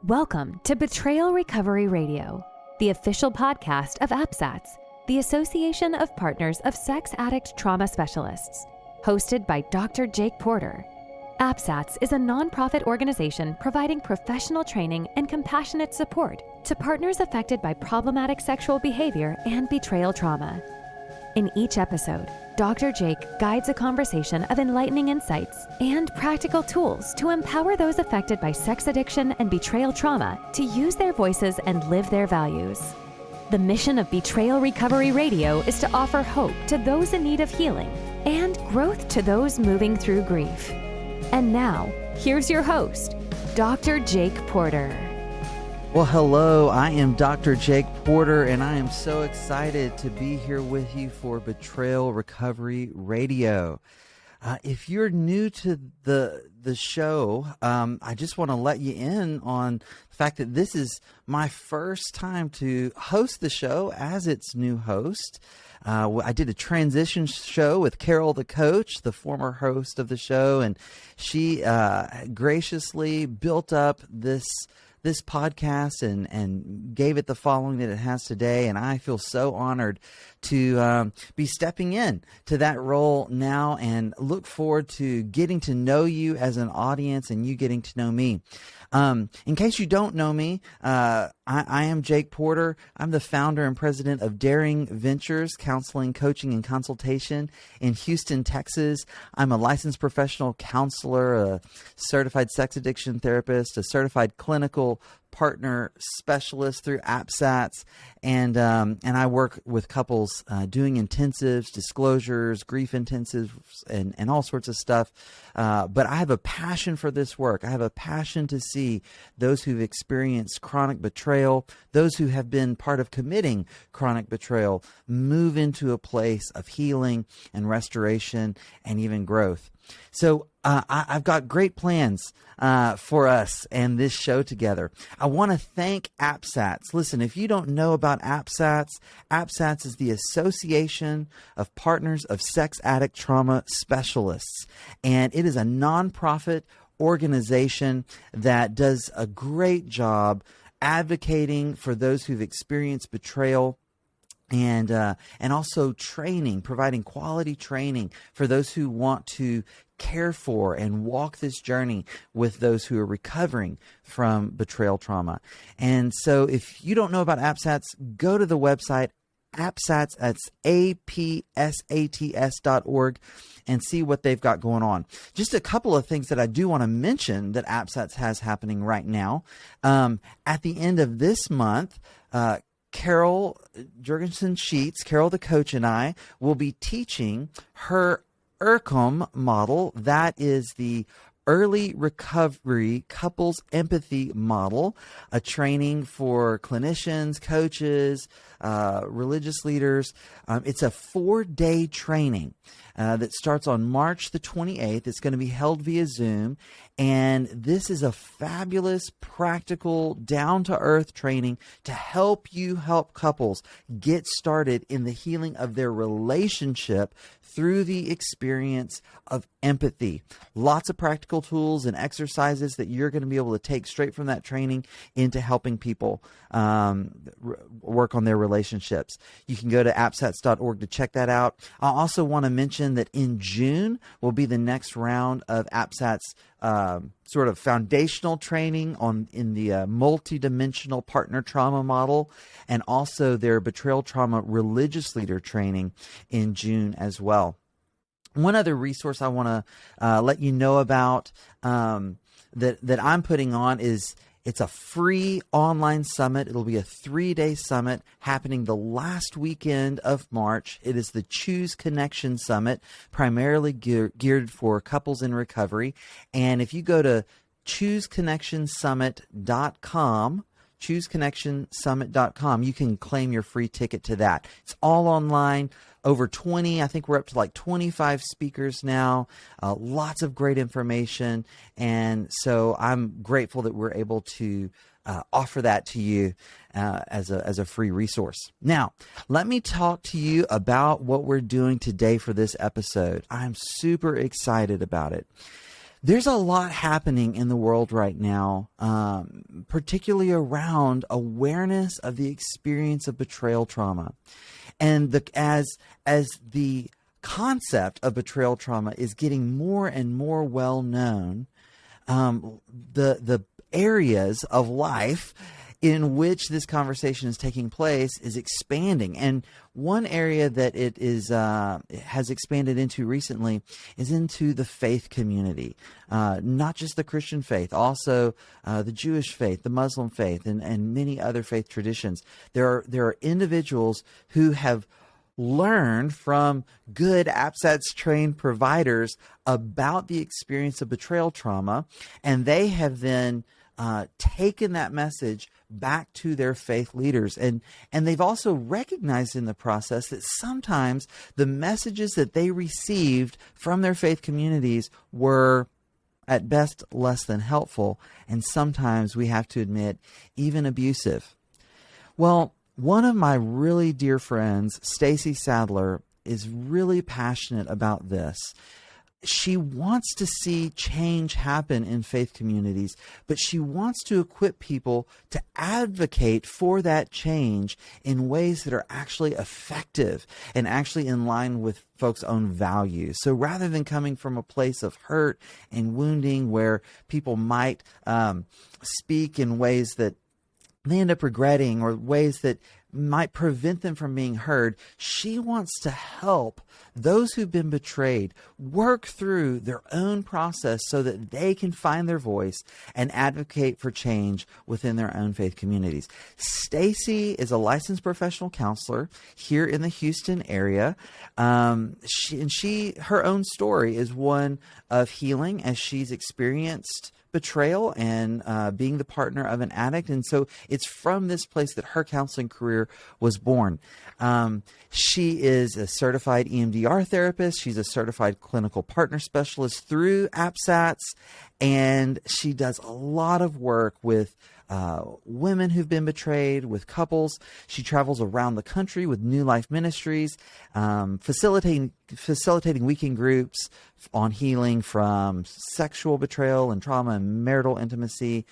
Welcome to Betrayal Recovery Radio, the official podcast of APSATS, the Association of Partners of Sex Addict Trauma Specialists, hosted by Dr. Jake Porter. APSATS is a nonprofit organization providing professional training and compassionate support to partners affected by problematic sexual behavior and betrayal trauma. In each episode, Dr. Jake guides a conversation of enlightening insights and practical tools to empower those affected by sex addiction and betrayal trauma to use their voices and live their values. The mission of Betrayal Recovery Radio is to offer hope to those in need of healing and growth to those moving through grief. And now, here's your host, Dr. Jake Porter. Well, hello, I am Dr. Jake Porter, and I am so excited to be here with you for Betrayal Recovery Radio. If you're new to the show, I just want to let you in on the fact that this is my first time to host the show as its new host. I did a transition show with Carol, the coach, the former host of the show, and she graciously built up this podcast and gave it the following that it has today. And I feel so honored to be stepping in to that role now and look forward to getting to know you as an audience and you getting to know me. In case you don't know me, I am Jake Porter. I'm the founder and president of Daring Ventures, counseling, coaching, and consultation in Houston, Texas. I'm a licensed professional counselor, a certified sex addiction therapist, a certified clinical partner specialist through APSATS, and I work with couples doing intensives, disclosures, grief intensives, and all sorts of stuff. But I have a passion for this work. I have a passion to see those who've experienced chronic betrayal, those who have been part of committing chronic betrayal, move into a place of healing and restoration and even growth. So I've got great plans for us and this show together. I want to thank APSATS. Listen, if you don't know about APSATS, APSATS is the Association of Partners of Sex Addict Trauma Specialists, and it is a nonprofit organization that does a great job advocating for those who've experienced betrayal, and also training, providing quality training for those who want to care for and walk this journey with those who are recovering from betrayal trauma. And so if you don't know about APSATS, go to the website, APSATS, that's APSATS.org, and see what they've got going on. Just a couple of things that I do want to mention that APSATS has happening right now. At the end of this month, Carol Jurgensen-Sheets, Carol the coach, and I will be teaching her ERCOM model. That is the Early Recovery Couples Empathy Model, a training for clinicians, coaches, religious leaders. It's a 4-day training that starts on March the 28th. It's going to be held via Zoom. And this is a fabulous, practical, down-to-earth training to help you help couples get started in the healing of their relationship through the experience of empathy. Lots of practical tools and exercises that you're going to be able to take straight from that training into helping people work on their relationships. You can go to APSATS.org to check that out. I also want to mention that in June will be the next round of APSATS sort of foundational training in the multidimensional partner trauma model, and also their betrayal trauma religious leader training in June as well. One other resource I want to let you know about that I'm putting on is it's a free online summit. It'll be a 3-day summit happening the last weekend of March. It is the Choose Connection Summit, primarily geared for couples in recovery. And if you go to chooseconnectionsummit.com, chooseconnectionsummit.com, you can claim your free ticket to that. It's all online. Over 20, I think we're up to like 25 speakers now, lots of great information. And so I'm grateful that we're able to offer that to you as a free resource. Now, let me talk to you about what we're doing today for this episode. I'm super excited about it. There's a lot happening in the world right now, particularly around awareness of the experience of betrayal trauma. And as the concept of betrayal trauma is getting more and more well known, the areas of life in which this conversation is taking place is expanding. And one area that it has expanded into recently is into the faith community, not just the Christian faith, also the Jewish faith, the Muslim faith, and many other faith traditions. There are individuals who have learned from good APSATS trained providers about the experience of betrayal trauma, and they have then taken that message back to their faith leaders. And they've also recognized in the process that sometimes the messages that they received from their faith communities were at best less than helpful, and sometimes, we have to admit, even abusive. Well, one of my really dear friends, Stacey Sadler, is really passionate about this. She wants to see change happen in faith communities, but she wants to equip people to advocate for that change in ways that are actually effective and actually in line with folks' own values. So rather than coming from a place of hurt and wounding where people might speak in ways that they end up regretting or ways that might prevent them from being heard, she wants to help those who've been betrayed work through their own process so that they can find their voice and advocate for change within their own faith communities. Stacey is a licensed professional counselor here in the Houston area. Her own story is one of healing as she's experienced betrayal and being the partner of an addict. And so it's from this place that her counseling career was born. She is a certified EMDR therapist. She's a certified clinical partner specialist through APSATS. And she does a lot of work with women who've been betrayed, with couples. She travels around the country with New Life Ministries, facilitating weekend groups on healing from sexual betrayal and trauma and marital intimacy.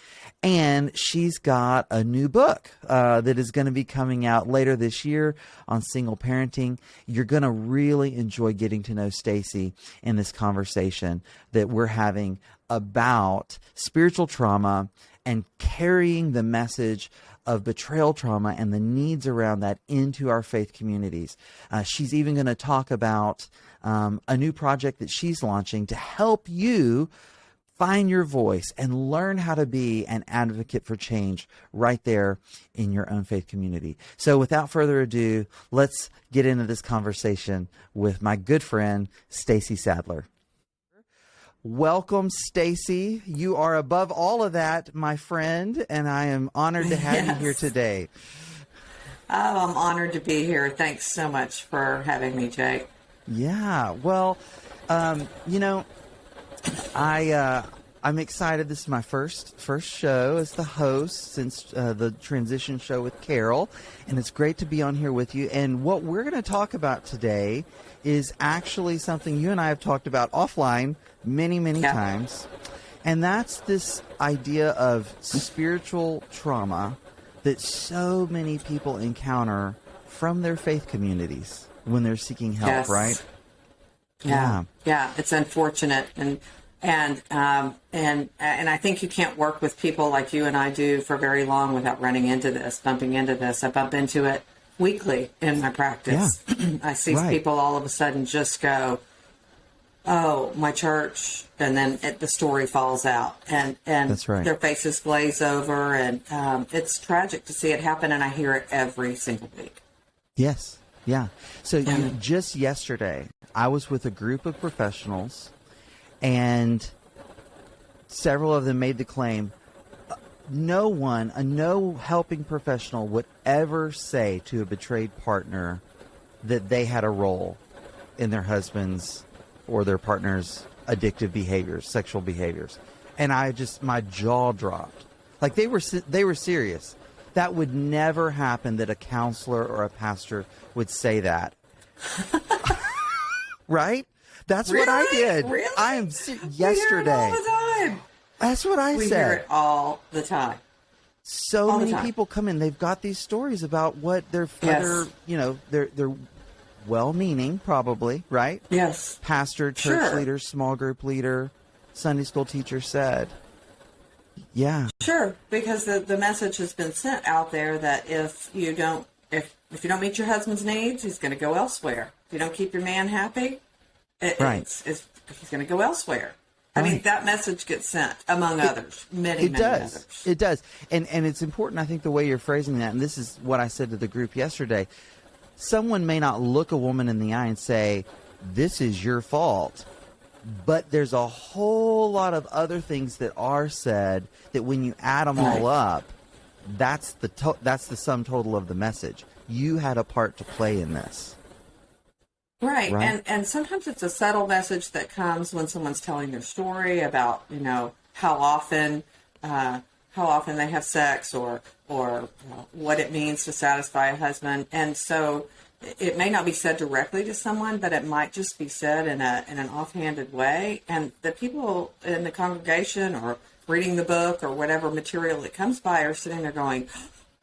And she's got a new book that is going to be coming out later this year on single parenting. You're going to really enjoy getting to know Stacey in this conversation that we're having about spiritual trauma and carrying the message of betrayal trauma and the needs around that into our faith communities. She's even going to talk about a new project that she's launching to help you find your voice and learn how to be an advocate for change right there in your own faith community. So without further ado, let's get into this conversation with my good friend, Stacey Sadler. Welcome, Stacey. You are above all of that, my friend, and I am honored to have you here today. Oh, I'm honored to be here. Thanks so much for having me, Jake. Yeah, well, I'm excited. This is my first show as the host since the transition show with Carol, and it's great to be on here with you. And what we're going to talk about today is actually something you and I have talked about offline many times, and that's this idea of spiritual trauma that so many people encounter from their faith communities when they're seeking help. Yes. Right? Yeah, it's unfortunate, and I think you can't work with people like you and I do for very long without bumping into this. I bump into it weekly in my practice. Yeah. I see people all of a sudden just go, "Oh, my church," and then the story falls out, and that's right. Their faces glaze over, and it's tragic to see it happen, and I hear it every single week. Yes, yeah. So just yesterday, I was with a group of professionals, and several of them made the claim, no helping professional would ever say to a betrayed partner that they had a role in their husband's or their partner's addictive behaviors, sexual behaviors. And my jaw dropped. Like they were serious. That would never happen that a counselor or a pastor would say that. Right? That's Really? what I did. Really? I am yesterday. We hear it all the time. That's what I We said. hear it all the time. So all the many time. people come in. They've got these stories about what their they're well-meaning, probably, right? Yes. Pastor, church Sure. leader, small group leader, Sunday school teacher said. Yeah. Sure, because the message has been sent out there that if you don't meet your husband's needs, he's going to go elsewhere. If you don't keep your man happy, he's going to go elsewhere. I mean, that message gets sent, among others, many others. It does. And it's important, I think, the way you're phrasing that, and this is what I said to the group yesterday. Someone may not look a woman in the eye and say, this is your fault. But there's a whole lot of other things that are said that when you add them all up, that's the sum total of the message. You had a part to play in this. Right. And sometimes it's a subtle message that comes when someone's telling their story about, how often they have sex or what it means to satisfy a husband. And so it may not be said directly to someone, but it might just be said in an offhanded way. And the people in the congregation or reading the book or whatever material it comes by are sitting there going,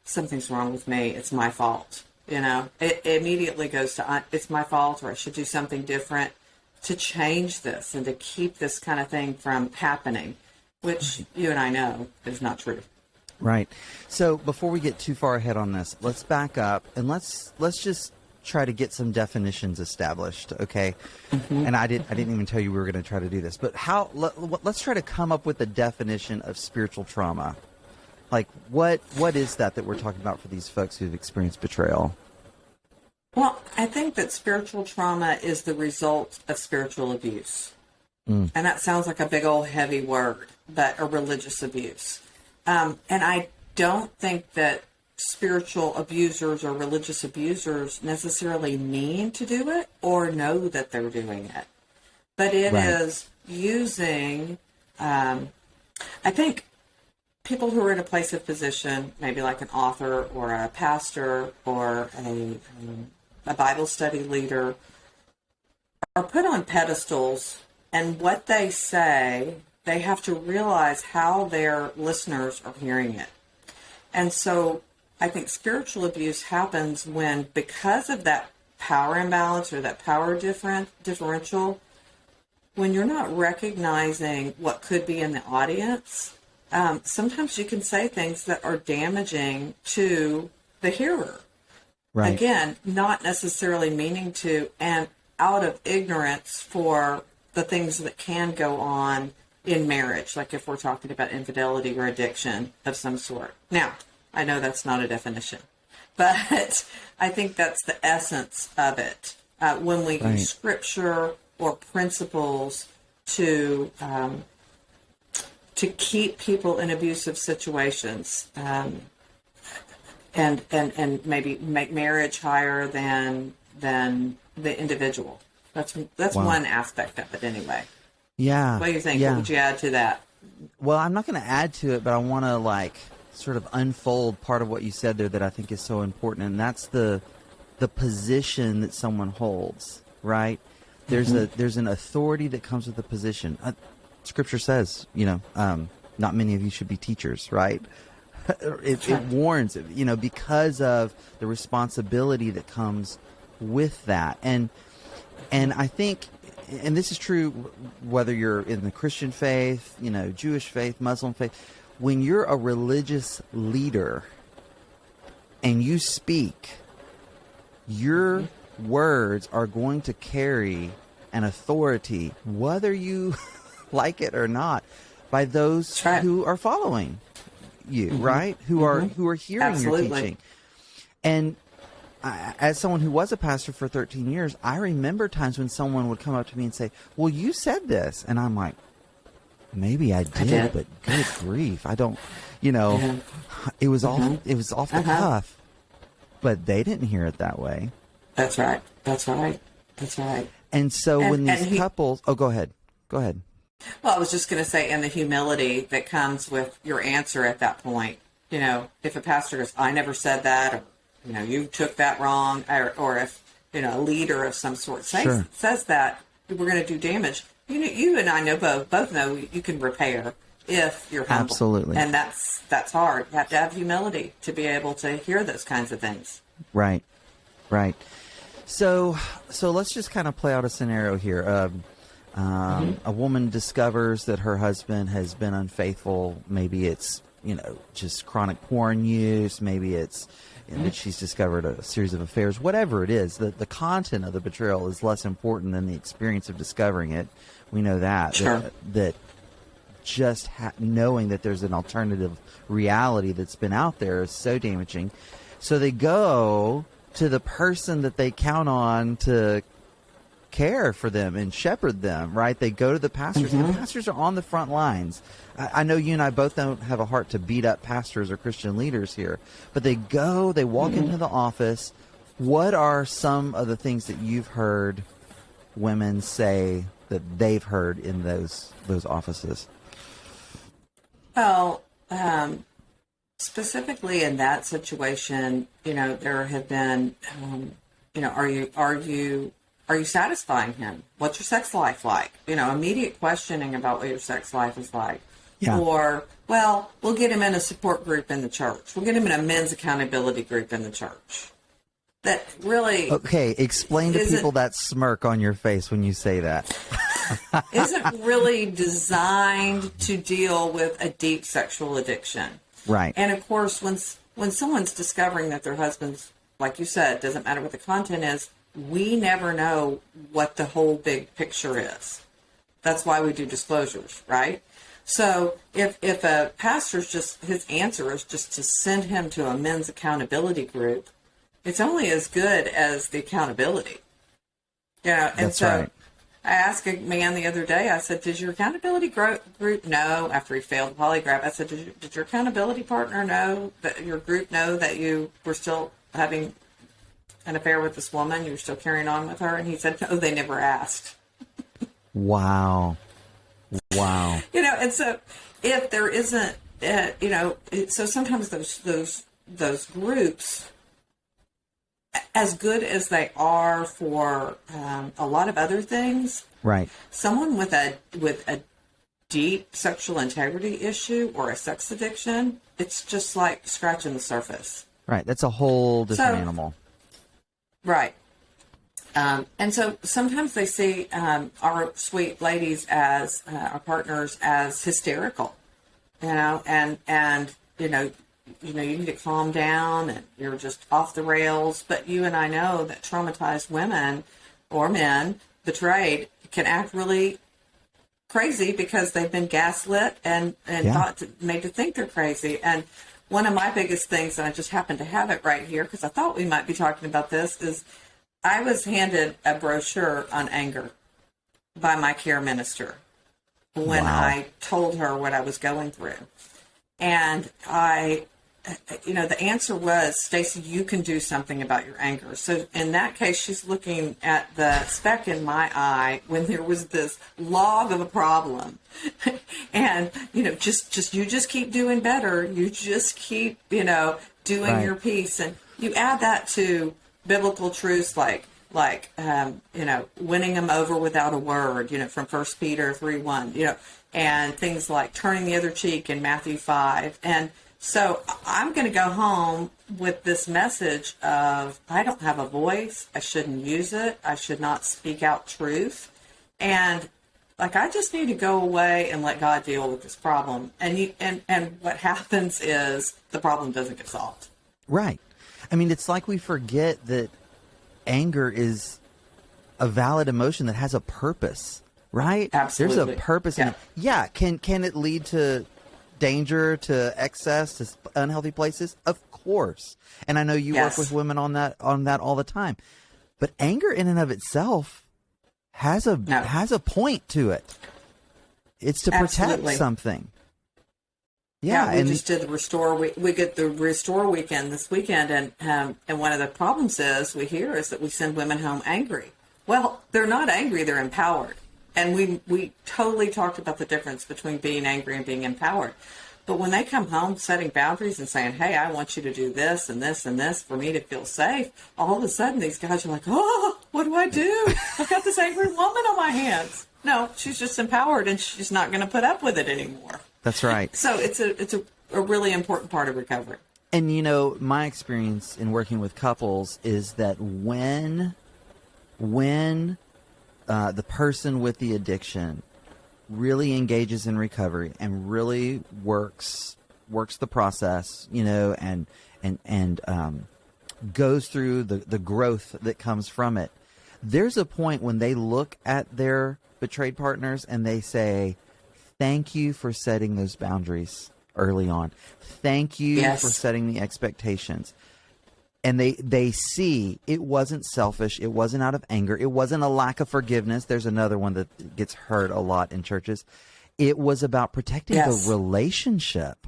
something's wrong with me. It's my fault. It immediately goes to, it's my fault, or I should do something different to change this and to keep this kind of thing from happening, which you and I know is not true. Right. So before we get too far ahead on this, let's back up and let's just try to get some definitions established, okay? Mm-hmm. And I didn't even tell you we were going to try to do this, but let's try to come up with a definition of spiritual trauma. Like, what is that we're talking about for these folks who've experienced betrayal? Well, I think that spiritual trauma is the result of spiritual abuse. And that sounds like a big old heavy word, but a religious abuse. And I don't think that spiritual abusers or religious abusers necessarily mean to do it or know that they're doing it. But it is using, I think, people who are in a place of position, maybe like an author or a pastor or a Bible study leader, are put on pedestals, and what they say, they have to realize how their listeners are hearing it. And so I think spiritual abuse happens when, because of that power imbalance or that power differential, when you're not recognizing what could be in the audience, sometimes you can say things that are damaging to the hearer. Right. Again, not necessarily meaning to, and out of ignorance for the things that can go on in marriage, like if we're talking about infidelity or addiction of some sort. Now, I know that's not a definition, but I think that's the essence of it. When we use scripture or principles to keep people in abusive situations, and maybe make marriage higher than the individual. That's one aspect of it anyway. Yeah. What do you think? Yeah. What would you add to that? Well, I'm not going to add to it, but I want to sort of unfold part of what you said there that I think is so important, and that's the position that someone holds, right? There's an authority that comes with the position. Scripture says, not many of you should be teachers, right? It warns, because of the responsibility that comes with that. And I think, and this is true whether you're in the Christian faith, Jewish faith, Muslim faith, when you're a religious leader and you speak, your words are going to carry an authority, whether you like it or not, by those who are following you, right? Who are hearing your teaching. And as someone who was a pastor for 13 years, I remember times when someone would come up to me and say, well, you said this. And I'm like, maybe I did, but good grief. I don't, it was off the cuff, but they didn't hear it that way. That's right. And so when these couples, go ahead. Well, I was just going to say, and the humility that comes with your answer at that point. If a pastor goes, I never said that, or, you took that wrong, or if, a leader of some sort says that, we're going to do damage. You and I know both know you can repair if you're humble. Absolutely. And that's hard. You have to have humility to be able to hear those kinds of things. Right. So let's just kind of play out a scenario here. A woman discovers that her husband has been unfaithful. Maybe it's, just chronic porn use. Maybe it's that she's discovered a series of affairs. Whatever it is, the content of the betrayal is less important than the experience of discovering it. We know that. Sure. That just knowing that there's an alternative reality that's been out there is so damaging. So they go to the person that they count on to care for them and shepherd them, right? They go to the pastors. And the pastors are on the front lines. I know you and I both don't have a heart to beat up pastors or Christian leaders here, but they walk into the office. What are some of the things that you've heard women say that they've heard in those offices? Well, specifically in that situation, there have been, are you satisfying him? What's your sex life like? Immediate questioning about what your sex life is like. Yeah. Or, well, we'll get him in a support group in the church. We'll get him in a men's accountability group in the church. That really... Okay, explain to people that smirk on your face when you say that. Isn't really designed to deal with a deep sexual addiction. Right. And, of course, when someone's discovering that their husband's, like you said, doesn't matter what the content is, we never know what the whole big picture is. That's why we do disclosures, right? So if a pastor's his answer is just to send him to a men's accountability group, it's only as good as the accountability. And That's so right. I asked a man the other day, I said, did your accountability group know, after he failed the polygraph, I said, did your accountability partner know, that your group know that you were still having an affair with this woman, you were still carrying on with her? And he said, no, they never asked. Wow. And so if there isn't, so sometimes those groups, as good as they are for a lot of other things, right? Someone with a deep sexual integrity issue or a sex addiction, it's just like scratching the surface. Right. That's a whole different animal. Right. And so sometimes they see our sweet ladies as our partners as hysterical, and you need to calm down and you're just off the rails. But you and I know that traumatized women or men betrayed can act really crazy because they've been gaslit and made to think they're crazy. And one of my biggest things, and I just happen to have it right here because I thought we might be talking about this, is I was handed a brochure on anger by my care minister when I told her what I was going through. And the answer was, Stacey, you can do something about your anger. So in that case, she's looking at the speck in my eye when there was this log of a problem. And, you just keep doing better. You just keep, doing your piece. And you add that to biblical truths like winning them over without a word, from 1 Peter 3:1, and things like turning the other cheek in Matthew 5. And so I'm going to go home with this message of, I don't have a voice. I shouldn't use it. I should not speak out truth. And I just need to go away and let God deal with this problem. And what happens is the problem doesn't get solved. Right. I mean, it's like we forget that anger is a valid emotion that has a purpose, right? Absolutely. There's a purpose in it. Yeah. Can it lead to danger, to excess, to unhealthy places? Of course. And I know you work with women on that all the time. But anger in and of itself has a point to it. It's to protect something. Yeah, we just did the Restore. We get the Restore weekend this weekend, and one of the problems is that we send women home angry. Well, they're not angry; they're empowered, and we totally talked about the difference between being angry and being empowered. But when they come home setting boundaries and saying, hey, I want you to do this and this and this for me to feel safe, all of a sudden these guys are like, oh, what do I do? I've got this angry woman on my hands. No, she's just empowered and she's not going to put up with it anymore. That's right. So it's a really important part of recovery. And, you know, my experience in working with couples is that when the person with the addiction really engages in recovery and really works the process, you know, and goes through the growth that comes from it, there's a point when they look at their betrayed partners and they say, thank you for setting those boundaries early on. Thank you for setting the expectations. And they see it wasn't selfish. It wasn't out of anger. It wasn't a lack of forgiveness. There's another one that gets heard a lot in churches. It was about protecting the relationship.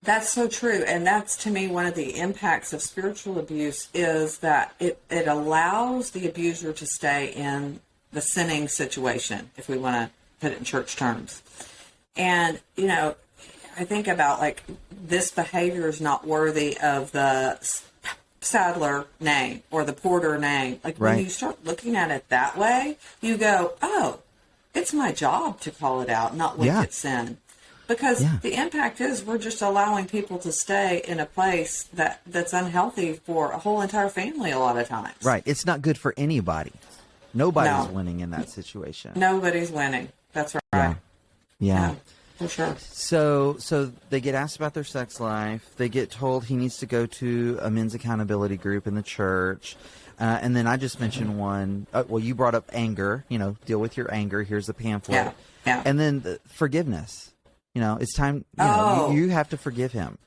That's so true. And that's, to me, one of the impacts of spiritual abuse is that it allows the abuser to stay in the sinning situation, if we want to put it in church terms. And, you know, I think about, like, this behavior is not worthy of the Sadler name or the Porter name. Like, when you start looking at it that way, you go, oh, it's my job to call it out, not wicked sin. Because the impact is we're just allowing people to stay in a place that's unhealthy for a whole entire family a lot of times. Right. It's not good for anybody. Nobody's winning in that situation. Nobody's winning. That's right. Yeah. For sure. So they get asked about their sex life. They get told he needs to go to a men's accountability group in the church. And then I just mentioned one. Well, you brought up anger. You know, deal with your anger. Here's the pamphlet. Yeah. And then forgiveness. You know, it's time. You have to forgive him.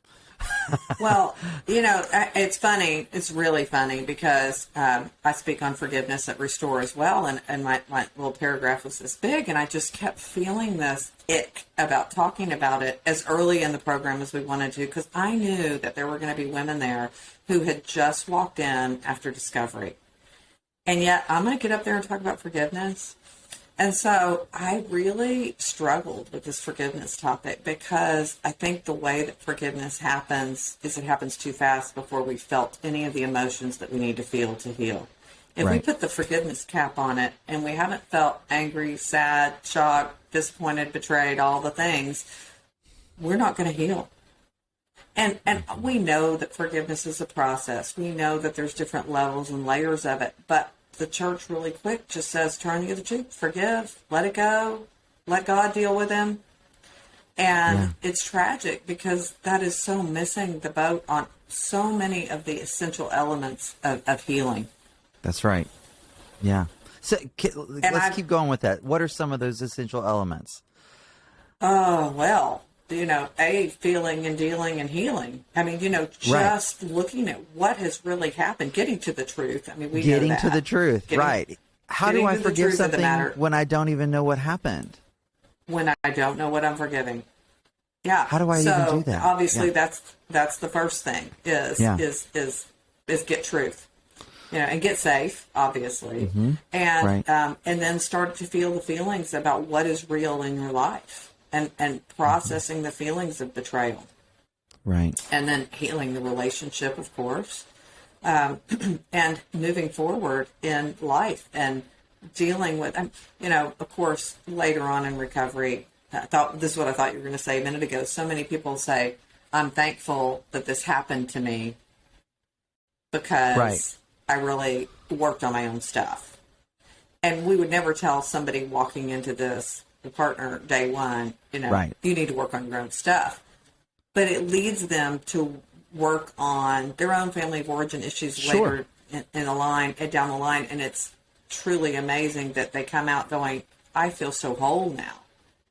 Well, you know, it's funny. It's really funny because I speak on forgiveness at Restore as well. And my little paragraph was this big. And I just kept feeling this ick about talking about it as early in the program as we wanted to, because I knew that there were going to be women there who had just walked in after discovery. And yet I'm going to get up there and talk about forgiveness. And so I really struggled with this forgiveness topic because I think the way that forgiveness happens is it happens too fast before we felt any of the emotions that we need to feel to heal. If we put the forgiveness cap on it and we haven't felt angry, sad, shocked, disappointed, betrayed, all the things, we're not going to heal. And we know that forgiveness is a process. We know that there's different levels and layers of it, but the church really quick just says, turn the other cheek, forgive, let it go, let God deal with him. And it's tragic because that is so missing the boat on so many of the essential elements of healing. That's right. Yeah. So let's keep going with that. What are some of those essential elements? Oh, well, you know, feeling and dealing and healing. I mean, you know, just looking at what has really happened, getting to the truth. I mean, we getting know that. to the truth, right. How do I forgive something when I don't even know what happened? When I don't know what I'm forgiving. Yeah. How do I even do that? Obviously, that's the first thing is get truth. You know, and get safe, obviously, and then start to feel the feelings about what is real in your life, and processing the feelings of betrayal, right, and then healing the relationship, of course, and moving forward in life and dealing with, you know, of course, later on in recovery. This is what I thought you were going to say a minute ago. So many people say, "I'm thankful that this happened to me," because I really worked on my own stuff. And we would never tell somebody walking into this, the partner, day one, you know, you need to work on your own stuff. But it leads them to work on their own family of origin issues later in the line, down the line. And it's truly amazing that they come out going, I feel so whole now.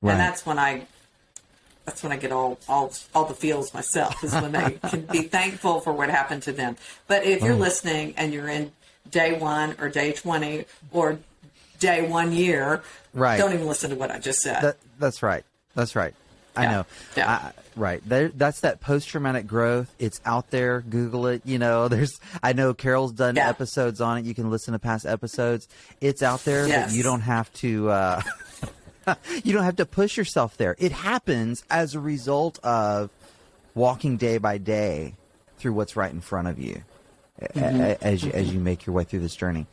And that's when I get all the feels myself, is when they can be thankful for what happened to them. But if you're listening and you're in day 1 or day 20 or day 1 year, don't even listen to what I just said. That's right. I know. Yeah. That's that post-traumatic growth. It's out there. Google it. You know, I know Carol's done episodes on it. You can listen to past episodes. It's out there, but you don't have to You don't have to push yourself there. It happens as a result of walking day by day through what's right in front of you, as you make your way through this journey.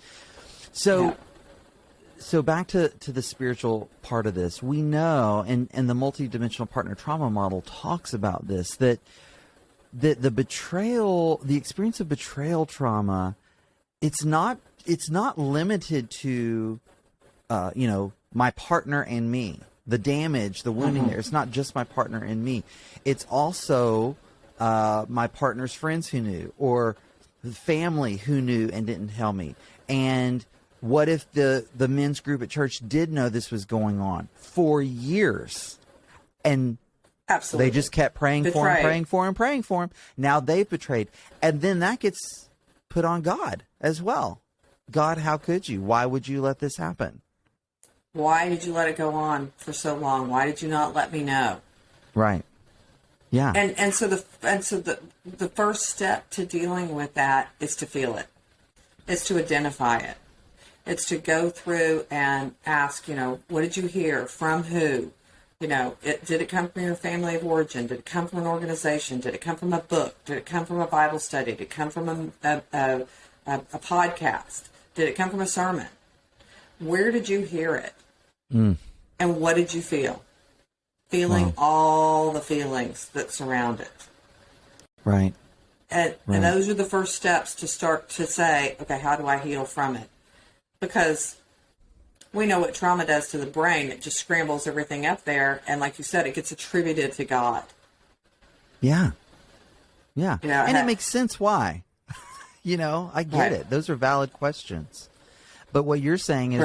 So back to the spiritual part of this, we know, and the multidimensional partner trauma model talks about this, that the betrayal, the experience of betrayal trauma, it's not limited to, my partner and me. The damage, the wounding there, it's not just my partner and me. It's also my partner's friends who knew, or the family who knew and didn't tell me. And what if the men's group at church did know this was going on for years? And absolutely, they just kept praying for him. Now they've betrayed. And then that gets put on God as well. God, how could you? Why would you let this happen? Why did you let it go on for so long? Why did you not let me know? Right. Yeah. And so the first step to dealing with that is to feel it. It's to identify it. It's to go through and ask, what did you hear? From who? Did it come from your family of origin? Did it come from an organization? Did it come from a book? Did it come from a Bible study? Did it come from a podcast? Did it come from a sermon? Where did you hear it? And what did you feel? Feeling all the feelings that surround it. Right. And those are the first steps to start to say, okay, how do I heal from it? Because we know what trauma does to the brain. It just scrambles everything up there. And like you said, it gets attributed to God. Yeah. Yeah. And it makes sense why. I get it. Those are valid questions. But what you're saying is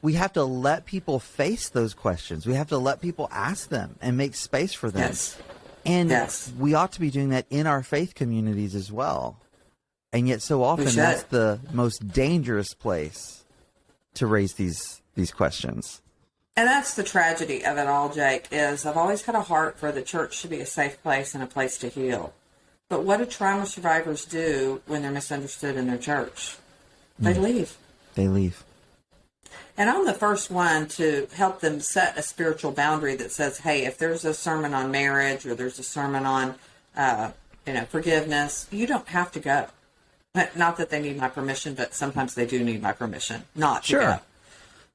we have to let people face those questions. We have to let people ask them and make space for them. Yes. And we ought to be doing that in our faith communities as well. And yet so often that's the most dangerous place to raise these questions. And that's the tragedy of it all, Jake, is I've always had a heart for the church to be a safe place and a place to heal. But what do trauma survivors do when they're misunderstood in their church? They leave. They leave. And I'm the first one to help them set a spiritual boundary that says, hey, if there's a sermon on marriage or there's a sermon on, forgiveness, you don't have to go. Not that they need my permission, but sometimes they do need my permission not to go.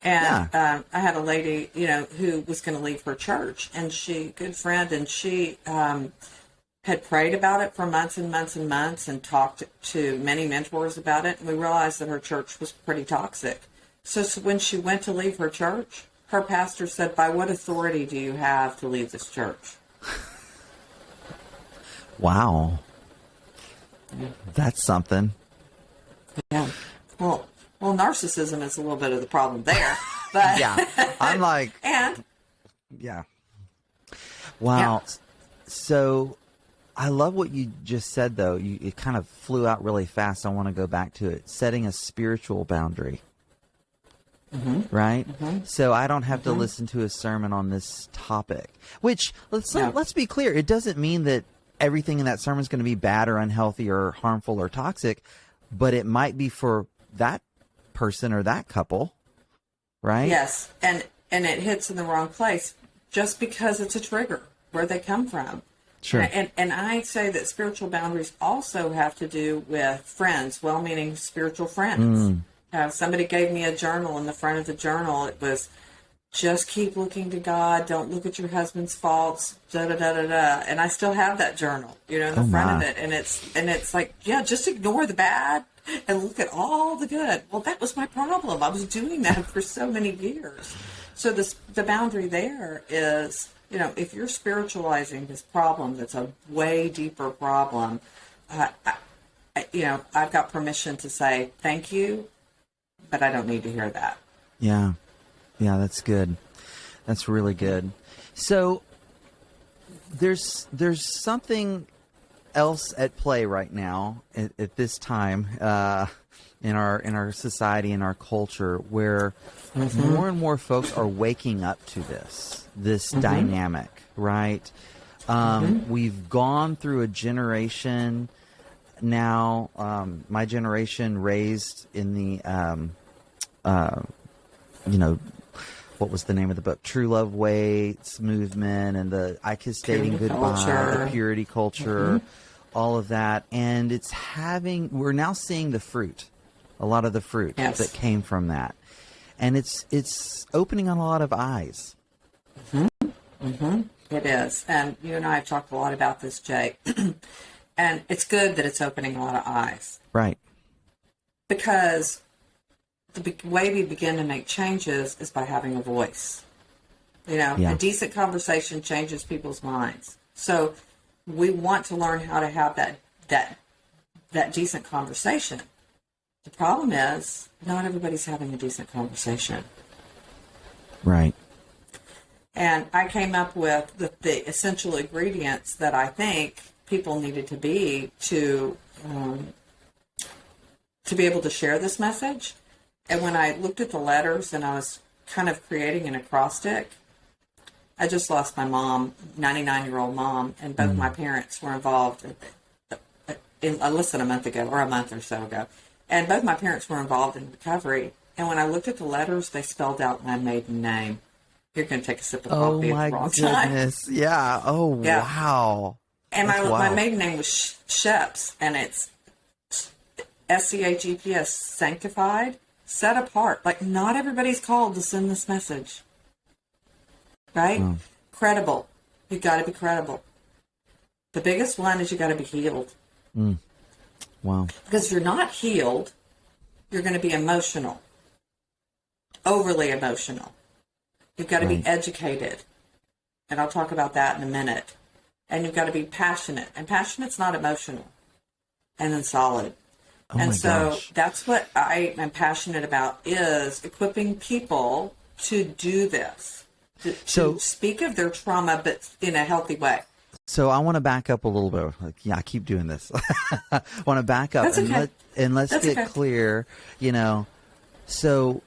And I had a lady, who was going to leave her church, and good friend, and she had prayed about it for months and months and months and talked to many mentors about it. And we realized that her church was pretty toxic. So when she went to leave her church, her pastor said, by what authority do you have to leave this church? Wow. That's something. Yeah. Well, narcissism is a little bit of the problem there. But I'm like... and... Yeah. Wow. Yeah. So I love what you just said, though. It kind of flew out really fast. I want to go back to it. Setting a spiritual boundary. Right? So I don't have to listen to a sermon on this topic. Which, let's be clear, it doesn't mean that everything in that sermon is going to be bad or unhealthy or harmful or toxic, but it might be for that person or that couple, right? Yes, and it hits in the wrong place just because it's a trigger where they come from. Sure. And I say that spiritual boundaries also have to do with friends, well-meaning spiritual friends. Somebody gave me a journal. In the front of the journal, it was, just keep looking to God. Don't look at your husband's faults. Da da da da da. And I still have that journal, in the front of it. And it's like, just ignore the bad and look at all the good. Well, that was my problem. I was doing that for so many years. So the boundary there is, if you're spiritualizing this problem, that's a way deeper problem. I've got permission to say thank you, but I don't need to hear that. Yeah. Yeah, that's good. That's really good. So there's something else at play right now at this time in our society, in our culture, where more and more folks are waking up to this dynamic, right? We've gone through a generation now, my generation raised in the what was the name of the book? True Love Waits movement, and the I Kiss Dating Goodbye, the purity culture, all of that. And we're now seeing the fruit, a lot of the fruit that came from that. And it's opening on a lot of eyes. It is. And you and I have talked a lot about this, Jake. And it's good that it's opening a lot of eyes. Right. Because the way we begin to make changes is by having a voice. A decent conversation changes people's minds. So we want to learn how to have that decent conversation. The problem is not everybody's having a decent conversation. Right. And I came up with the essential ingredients that I think people needed to be to be able to share this message. And when I looked at the letters and I was kind of creating an acrostic, I just lost my mom, 99-year-old mom, and both my parents were involved in less than a month ago, or a month or so ago. And both my parents were involved in recovery. And when I looked at the letters, they spelled out my maiden name. You're going to take a sip of coffee at the wrong goodness. time. Yeah. Oh, yeah. Wow. And my maiden name was Sheps, and it's SCHEPS, sanctified, set apart. Like, not everybody's called to send this message. Right? Credible. You got to be credible. The biggest one is you got to be healed. Wow. Because if you're not healed, you're going to be emotional. Overly emotional. You've got to be educated. And I'll talk about that in a minute. And you've got to be passionate. And passionate's not emotional. And then solid. And so that's what I am passionate about, is equipping people to do this. To speak of their trauma, but in a healthy way. So I want to back up a little bit. I keep doing this. I want to back up let's get clear. So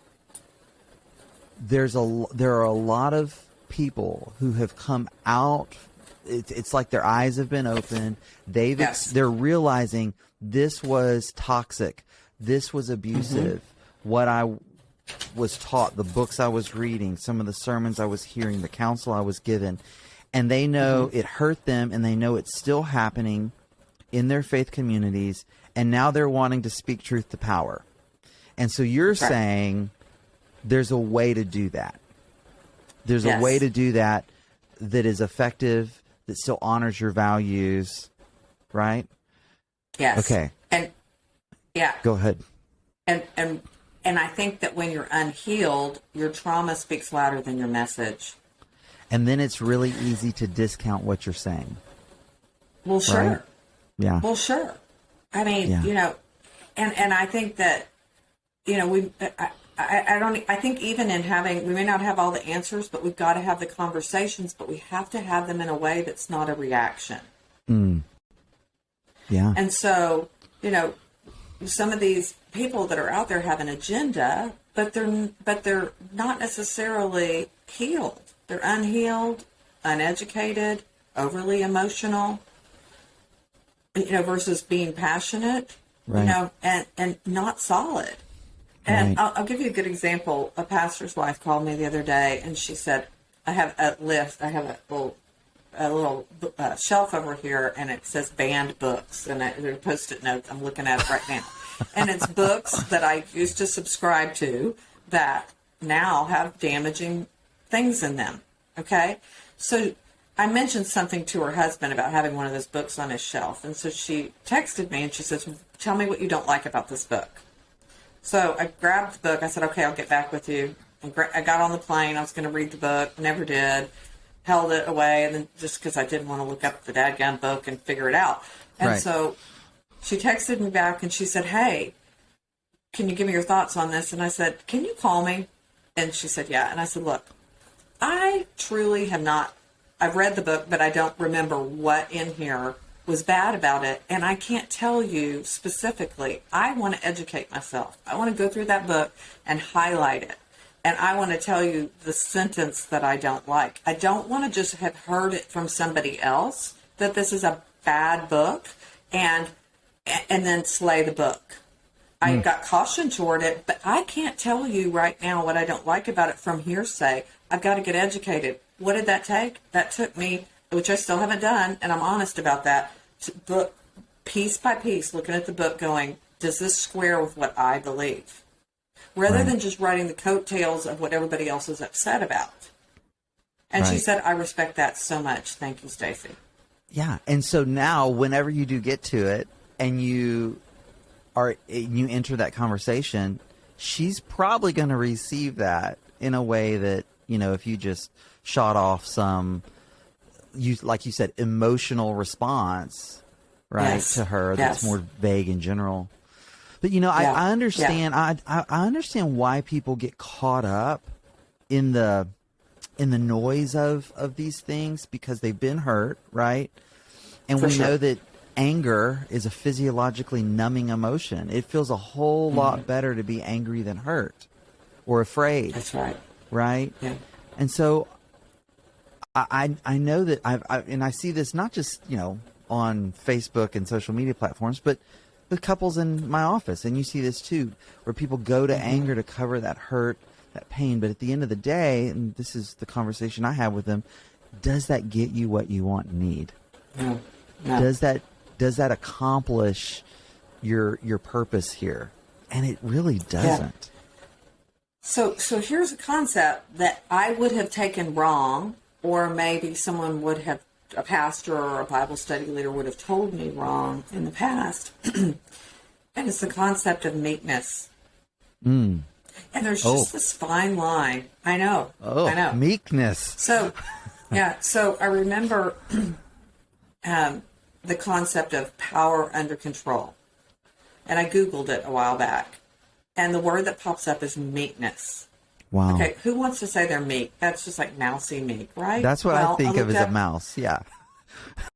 there are a lot of people who have come out. It's like their eyes have been opened. They're realizing this was toxic. This was abusive. What I was taught, the books I was reading, some of the sermons I was hearing, the counsel I was given, and they know it hurt them, and they know it's still happening in their faith communities, and now they're wanting to speak truth to power. And so you're saying there's a way to do that. There's a way to do that is effective, that still honors your values, right? Yes. Okay. And go ahead. And I think that when you're unhealed, your trauma speaks louder than your message. And then it's really easy to discount what you're saying. Well, sure. Right? Yeah. Well, sure. I mean, and I think that, I think even in we may not have all the answers, but we've got to have the conversations, but we have to have them in a way that's not a reaction. Yeah. And so, some of these people that are out there have an agenda, but they're not necessarily healed. They're unhealed, uneducated, overly emotional, versus being passionate, right. And not solid. And I'll give you a good example. A pastor's wife called me the other day, and she said, I have a list. I have a little shelf over here, and it says banned books, and there are Post-it notes. I'm looking at it right now. And it's books that I used to subscribe to that now have damaging things in them. Okay? So I mentioned something to her husband about having one of those books on his shelf. And so she texted me and she says, tell me what you don't like about this book. So I grabbed the book. I said, okay, I'll get back with you. And I got on the plane. I was going to read the book. Never did. Held it away. And then just because I didn't want to look up the dadgum book and figure it out. And so she texted me back and she said, hey, can you give me your thoughts on this? And I said, can you call me? And she said, yeah. And I said, look, I truly have not, I've read the book, but I don't remember what in here was bad about it. And I can't tell you specifically. I want to educate myself. I want to go through that book and highlight it. And I want to tell you the sentence that I don't like. I don't want to just have heard it from somebody else that this is a bad book and then slay the book. I got caution toward it, but I can't tell you right now what I don't like about it from hearsay. I've got to get educated. What did that take? That took me, which I still haven't done, and I'm honest about that, to book piece by piece, looking at the book going, does this square with what I believe? Rather than just writing the coattails of what everybody else is upset about. And she said, I respect that so much. Thank you, Stacey. Yeah. And so now, whenever you do get to it and you enter that conversation, she's probably going to receive that in a way that, you know, if you just shot off some, like you said, emotional response, right, to her that's more vague in general. But, you know, I understand. I understand why people get caught up in the noise of these things, because they've been hurt, right? And we know that anger is a physiologically numbing emotion. It feels a whole lot better to be angry than hurt or afraid. That's right. Right? Yeah. And so I know that and I see this not just, you know, on Facebook and social media platforms, but with couples in my office. And you see this too, where people go to anger to cover that hurt, that pain. But at the end of the day, and this is the conversation I have with them, does that get you what you want and need? No. Does that accomplish your purpose here? And it really doesn't. Yeah. So here's a concept that I would have taken wrong, or maybe someone would have, a pastor or a Bible study leader would have told me wrong in the past. And it's the concept of meekness. And there's just this fine line. I know. Meekness. So I remember the concept of power under control. And I Googled it a while back. And the word that pops up is meekness. Wow. Okay, who wants to say they're meek? That's just like mousy meek, right? That's what I think of as a mouse, yeah.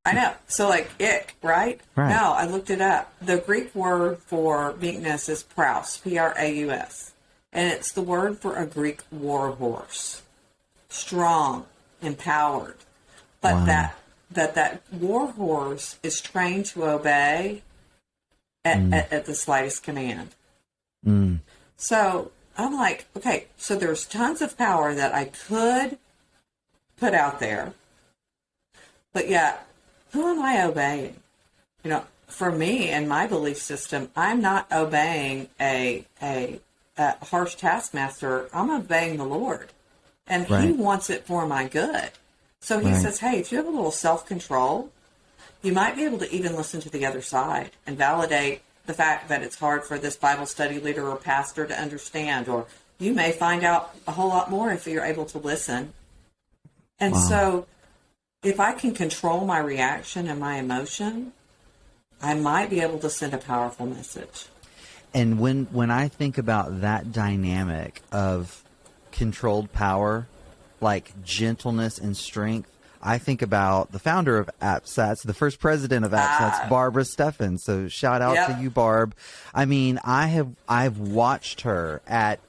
I know. So like ick, right? Right. No, I looked it up. The Greek word for meekness is praus, Praus. And it's the word for a Greek war horse. Strong, empowered. But that war horse is trained to obey at the slightest command. So I'm like, okay, so there's tons of power that I could put out there, but yet, who am I obeying? You know, for me and my belief system, I'm not obeying a harsh taskmaster. I'm obeying the Lord, and He wants it for my good. So He says, hey, if you have a little self-control, you might be able to even listen to the other side and validate the fact that it's hard for this Bible study leader or pastor to understand, or you may find out a whole lot more if you're able to listen. And so if I can control my reaction and my emotion, I might be able to send a powerful message. And when I think about that dynamic of controlled power, like gentleness and strength, I think about the founder of APSATS, the first president of APSATS, Barbara Steffens. So shout out to you, Barb. I mean, I've watched her at,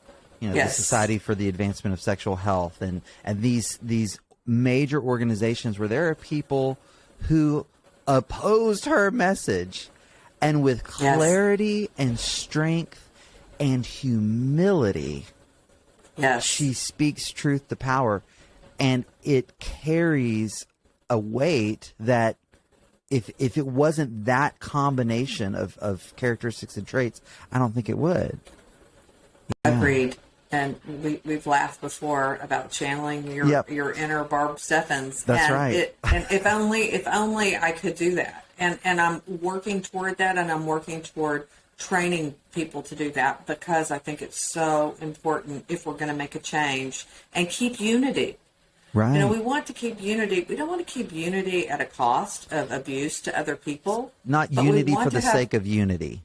you know, the Society for the Advancement of Sexual Health and these major organizations where there are people who opposed her message, and with clarity and strength and humility, she speaks truth to power. And it carries a weight that if it wasn't that combination of characteristics and traits, I don't think it would. Yeah. Agreed. And we've laughed before about channeling your inner Barb Steffens. That's right. And if only I could do that. And I'm working toward that, and I'm working toward training people to do that, because I think it's so important if we're going to make a change and keep unity. Right. You know, we want to keep unity. We don't want to keep unity at a cost of abuse to other people. Not unity for the sake of unity.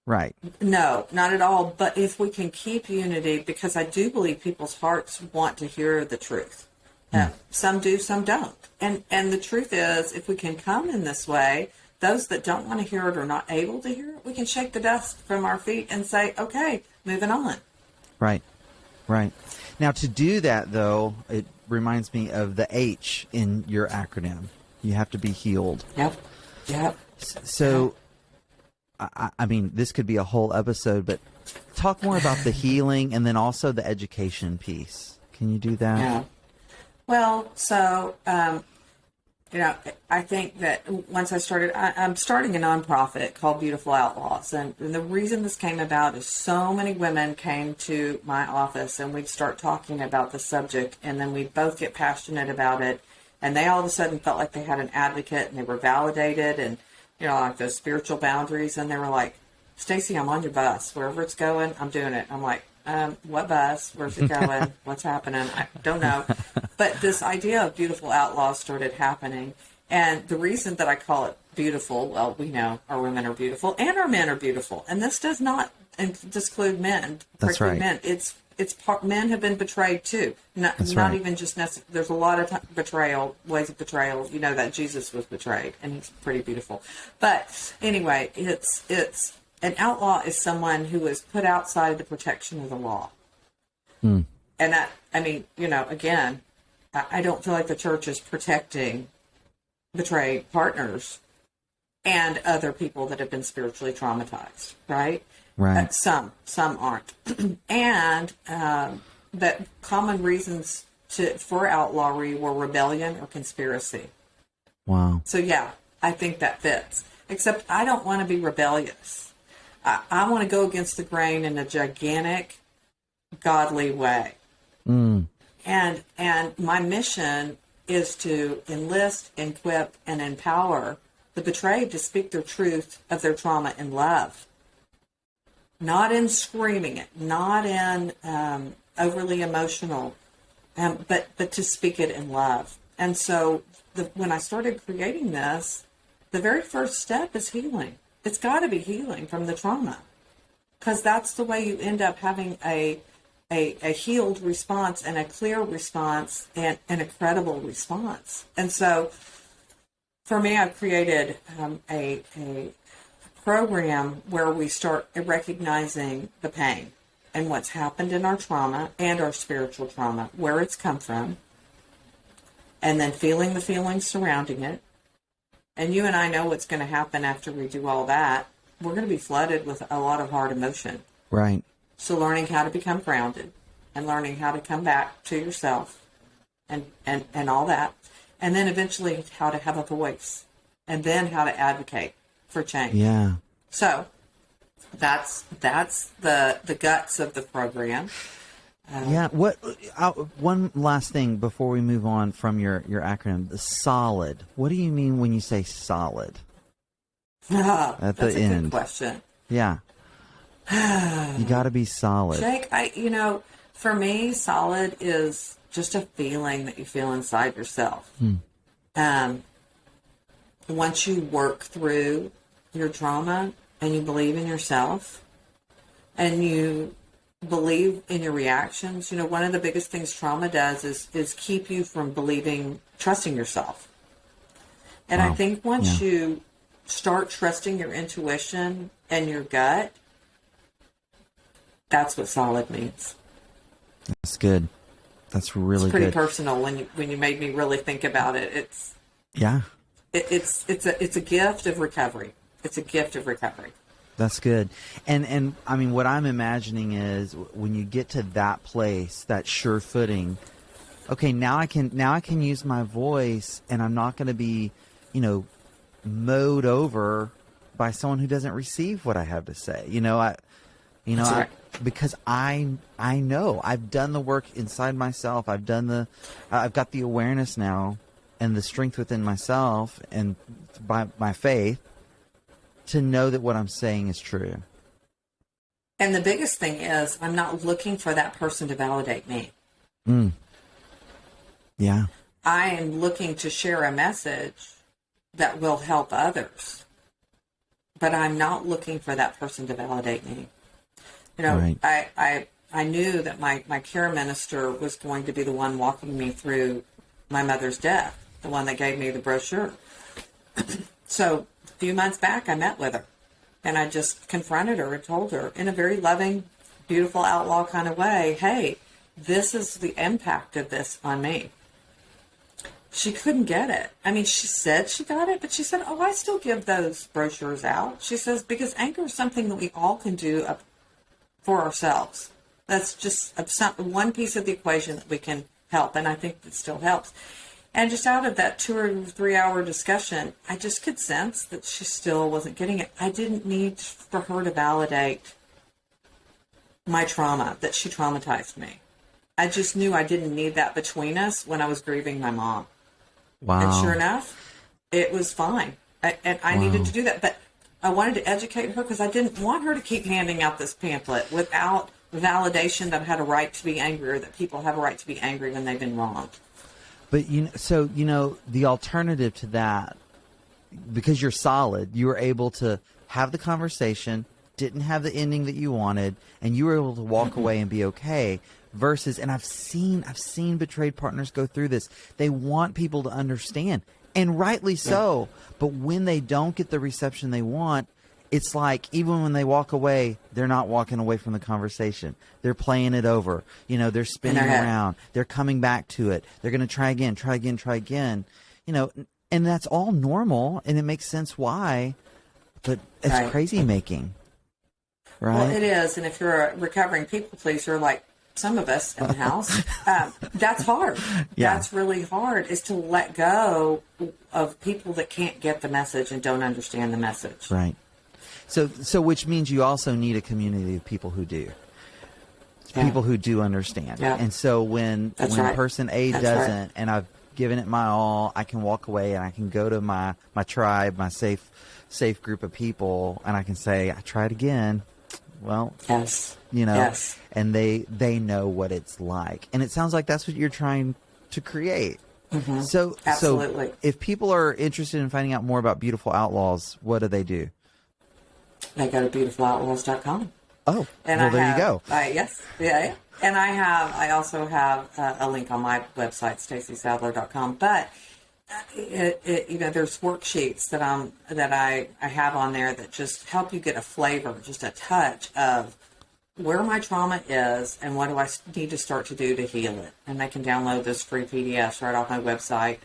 Right. No, not at all. But if we can keep unity, because I do believe people's hearts want to hear the truth. Some do, some don't. And the truth is, if we can come in this way, those that don't want to hear it or not able to hear it, we can shake the dust from our feet and say, okay, moving on. Right. Right. Now, to do that, though, it reminds me of the H in your acronym. You have to be healed. Yep. So I mean, this could be a whole episode, but talk more about the healing and then also the education piece. Can you do that? Yeah. Well, so, I think that once I'm starting a nonprofit called Beautiful Outlaws. And the reason this came about is so many women came to my office and we'd start talking about the subject, and then we'd both get passionate about it. And they all of a sudden felt like they had an advocate and they were validated and, like those spiritual boundaries. And they were like, Stacey, I'm on your bus. Wherever it's going, I'm doing it. I'm like, what bus? Where's it going? What's happening? I don't know. But this idea of Beautiful Outlaws started happening. And the reason that I call it beautiful, well, we know our women are beautiful and our men are beautiful. And this does not exclude men. That's right. Men. Men have been betrayed too. Not even just necessarily. There's a lot of ways of betrayal. You know that Jesus was betrayed, and he's pretty beautiful. But anyway, it's an outlaw is someone who is put outside the protection of the law. And again, I don't feel like the church is protecting betrayed partners and other people that have been spiritually traumatized, right? Right. Some aren't. And that common reasons for outlawry were rebellion or conspiracy. Wow. So yeah, I think that fits. Except I don't want to be rebellious. I want to go against the grain in a gigantic, godly way. And my mission is to enlist, equip, and empower the betrayed to speak their truth of their trauma in love. Not in screaming it, not in overly emotional, but to speak it in love. And so when I started creating this, the very first step is healing. It's got to be healing from the trauma, because that's the way you end up having a healed response and a clear response and a credible response. And so for me, I've created a program where we start recognizing the pain and what's happened in our trauma and our spiritual trauma, where it's come from, and then feeling the feelings surrounding it. And you and I know what's going to happen after we do all that. We're going to be flooded with a lot of hard emotion. Right. So learning how to become grounded and learning how to come back to yourself and all that. And then eventually how to have a voice and then how to advocate for change. Yeah. So that's the guts of the program. One last thing before we move on from your acronym, the SOLID. What do you mean when you say solid? At the end. That's a good question. Yeah. You got to be solid. Jake, for me, solid is just a feeling that you feel inside yourself. Once you work through your trauma and you believe in yourself and you believe in your reactions, one of the biggest things trauma does is keep you from trusting yourself. And wow. I think once you start trusting your intuition and your gut, that's what solid means. That's good. That's really good. It's pretty personal when you made me really think about it. It's a gift of recovery. It's a gift of recovery. That's good. And I mean, what I'm imagining is when you get to that place, that sure footing, okay, now I can use my voice and I'm not going to be, mowed over by someone who doesn't receive what I have to say. Because I know I've done the work inside myself. I've got the awareness now and the strength within myself and by my faith to know that what I'm saying is true. And the biggest thing is I'm not looking for that person to validate me. Yeah. I am looking to share a message that will help others. But I'm not looking for that person to validate me. Right. I knew that my care minister was going to be the one walking me through my mother's death, the one that gave me the brochure. So a few months back, I met with her, and I just confronted her and told her in a very loving, beautiful outlaw kind of way, hey, this is the impact of this on me. she couldn't get it. I mean, she said she got it, but she said, oh, I still give those brochures out. She says, because anger is something that we all can do for ourselves. That's just one piece of the equation that we can help, and I think it still helps. And just out of that 2 or 3 hour discussion, I just could sense that she still wasn't getting it. I didn't need for her to validate my trauma, that she traumatized me. I just knew I didn't need that between us when I was grieving my mom. Wow. And sure enough, it was fine. I needed to do that. But I wanted to educate her because I didn't want her to keep handing out this pamphlet without validation that I had a right to be angry, or that people have a right to be angry when they've been wronged. But, the alternative to that, because you're solid, you were able to have the conversation, didn't have the ending that you wanted, and you were able to walk away and be okay. Versus, and I've seen betrayed partners go through this. They want people to understand, and rightly so. But when they don't get the reception they want, it's like even when they walk away, they're not walking away from the conversation. They're playing it over. They're spinning around. They're coming back to it. They're going to try again. And that's all normal, and it makes sense why. But it's crazy making, right? Well, it is. And if you're a recovering people pleaser, like some of us in the house, that's hard. Yeah. That's really hard, is to let go of people that can't get the message and don't understand the message. Right. So which means you also need a community of people who do. People who do understand. Yeah. And so when person A doesn't, and I've given it my all, I can walk away and I can go to my tribe, my safe group of people, and I can say, I tried again. Well, and they know what it's like. And it sounds like that's what you're trying to create. Mm-hmm. So if people are interested in finding out more about Beautiful Outlaws, what do they do? They go to beautifuloutlaws.com. Oh, and there you go. Yes. Yeah. And I also have a link on my website, staceysadler.com. But there's worksheets that I have on there that just help you get a flavor, just a touch of where my trauma is and what do I need to start to do to heal it. And they can download those free PDFs right off my website.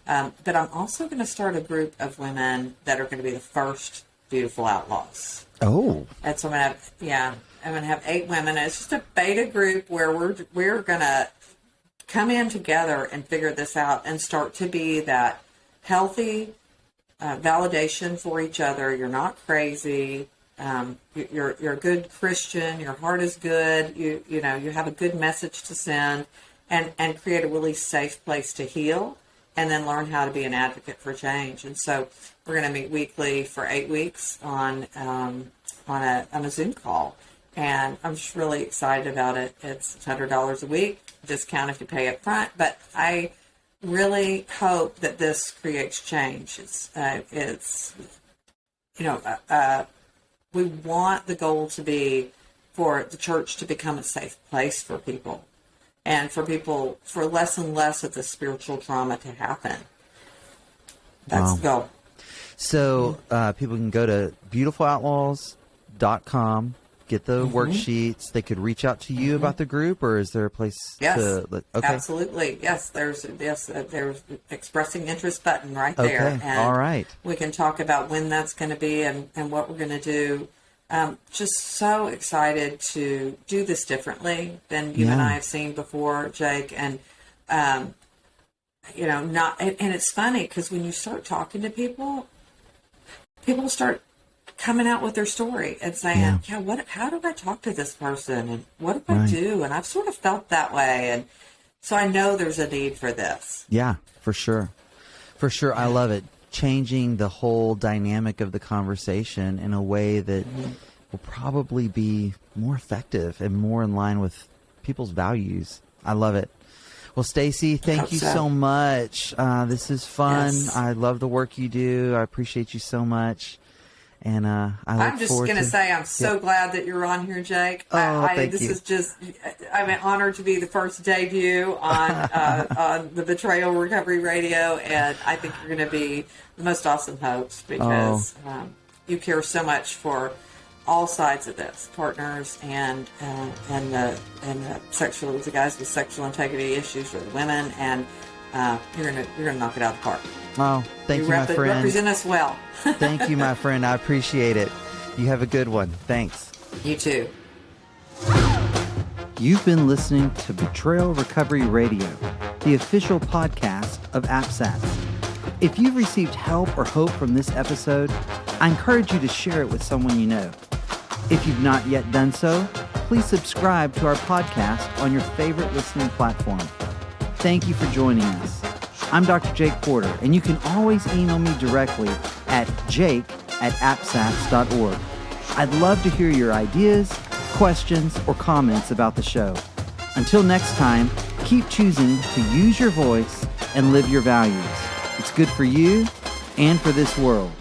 But I'm also going to start a group of women that are going to be the first Beautiful Outlaws. Oh. And so I'm going to have 8 women. It's just a beta group where we're going to come in together and figure this out and start to be that healthy validation for each other. You're not crazy. You're a good Christian. Your heart is good. You have a good message to send, and create a really safe place to heal, and then learn how to be an advocate for change. And so we're going to meet weekly for 8 weeks on a Zoom call. And I'm just really excited about it. It's $100 a week, discount if you pay up front. But I really hope that this creates change. We want the goal to be for the church to become a safe place for people, and for less and less of the spiritual trauma to happen. That's the goal. So people can go to beautifuloutlaws.com, get the worksheets. They could reach out to you about the group, or is there a place to... Okay. Absolutely. Yes, there's expressing interest button right there. Okay, and all right. We can talk about when that's going to be and what we're going to do. Just so excited to do this differently than you and I have seen before, Jake. And, and it's funny because when you start talking to people start coming out with their story and saying, how do I talk to this person? And what do I do? And I've sort of felt that way. And so I know there's a need for this. Yeah, for sure. For sure. I love it. Changing the whole dynamic of the conversation in a way that will probably be more effective and more in line with people's values. I love it. Well, Stacey, thank you so much. This is fun. Yes. I love the work you do. I appreciate you so much. And I'm just going to say I'm so glad that you're on here, Jake. Thank you. I'm honored to be the first debut on the Betrayal Recovery Radio, and I think you're going to be the most awesome host because you care so much for all sides of this, partners and the guys with sexual integrity issues, or the women, and you're gonna knock it out of the park. Oh, thank you, my friend. Represent us well. Thank you, my friend. I appreciate it. You have a good one. Thanks. You too. You've been listening to Betrayal Recovery Radio, the official podcast of APSATS. If you've received help or hope from this episode, I encourage you to share it with someone you know. If you've not yet done so, please subscribe to our podcast on your favorite listening platform. Thank you for joining us. I'm Dr. Jake Porter, and you can always email me directly at jake@apsats.org. I'd love to hear your ideas, questions, or comments about the show. Until next time, keep choosing to use your voice and live your values. It's good for you and for this world.